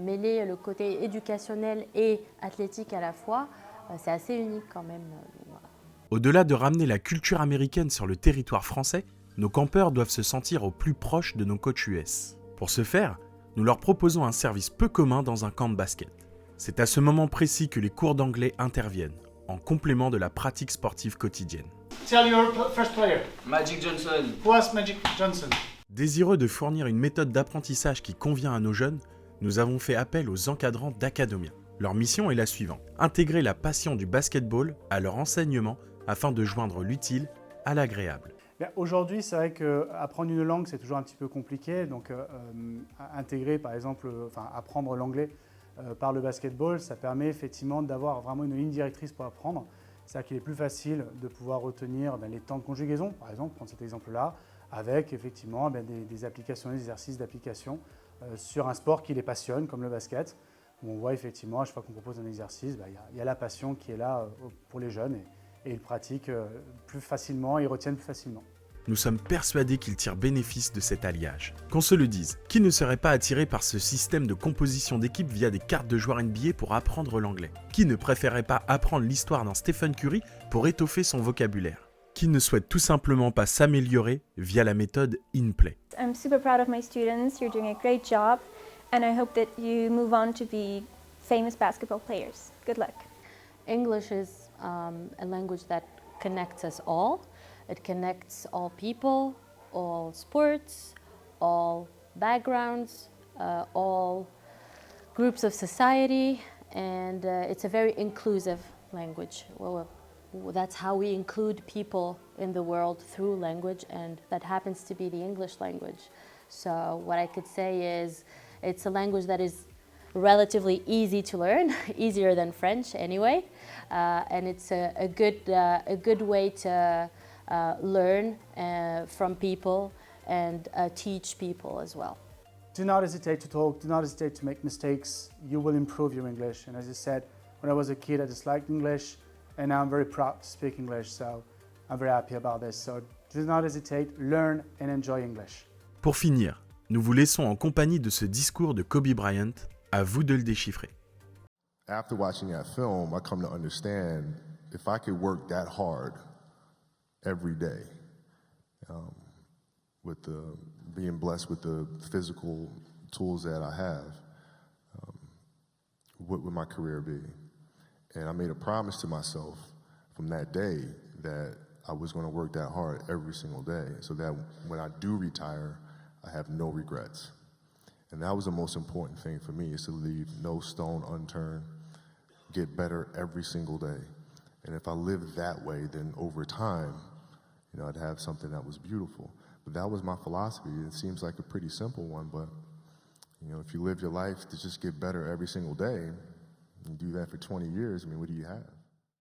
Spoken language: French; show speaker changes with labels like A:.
A: Mêler le côté éducationnel et athlétique à la fois, c'est assez unique quand même. Voilà.
B: Au-delà de ramener la culture américaine sur le territoire français, nos campeurs doivent se sentir au plus proche de nos coachs US. Pour ce faire, nous leur proposons un service peu commun dans un camp de basket. C'est à ce moment précis que les cours d'anglais interviennent, en complément de la pratique sportive quotidienne.
C: Tell your first player.
D: Magic Johnson.
C: Who was Magic Johnson?
B: Désireux de fournir une méthode d'apprentissage qui convient à nos jeunes, nous avons fait appel aux encadrants d'Academia. Leur mission est la suivante: intégrer la passion du basketball à leur enseignement afin de joindre l'utile à l'agréable.
C: Aujourd'hui, c'est vrai qu'apprendre une langue, c'est toujours un petit peu compliqué. Donc, intégrer, par exemple, apprendre l'anglais par le basketball, ça permet effectivement d'avoir vraiment une ligne directrice pour apprendre. C'est-à-dire qu'il est plus facile de pouvoir retenir les temps de conjugaison, par exemple, prendre cet exemple-là, avec effectivement des applications, des exercices d'application sur un sport qui les passionne, comme le basket, où on voit effectivement, à chaque fois qu'on propose un exercice, il y a la passion qui est là pour les jeunes et ils pratiquent plus facilement, ils retiennent plus facilement.
B: Nous sommes persuadés qu'ils tirent bénéfice de cet alliage. Qu'on se le dise, qui ne serait pas attiré par ce système de composition d'équipe via des cartes de joueurs NBA pour apprendre l'anglais? Qui ne préférerait pas apprendre l'histoire d'un Stephen Curry pour étoffer son vocabulaire? Qui ne souhaite tout simplement pas s'améliorer via la méthode InPlay?
E: I'm super proud of my students. You're doing a great job, and I hope that you move on to be famous basketball players. Good luck.
A: English is a language that connects us all. It connects all people, all sports, all backgrounds, all groups of society, and it's a very inclusive language. Well, that's how we include people in the world through language, and that happens to be the English language. So what I could say is it's a language that is relatively easy to learn, easier than French anyway, and it's a good way to learn from people and teach people as well.
C: Do not hesitate to talk, do not hesitate to make mistakes. You will improve your English. And as I said, when I was a kid, I disliked English, and now I'm very proud to speak English, so I'm very happy about this. So do not hesitate, learn and enjoy English.
B: Pour finir, nous vous laissons en compagnie de ce discours de Kobe Bryant. À vous de le déchiffrer.
F: After watching that film, I come to understand if I could work that hard every day, with being blessed with the physical tools that I have, what would my career be? And I made a promise to myself from that day that I was going to work that hard every single day so that when I do retire, I have no regrets. And that was the most important thing for me, is to leave no stone unturned, get better every single day. And if I lived that way, then over time, I'd have something that was beautiful. But that was my philosophy. It seems like a pretty simple one, but if you live your life to just get better every single day, and do that for 20 years, what do you have?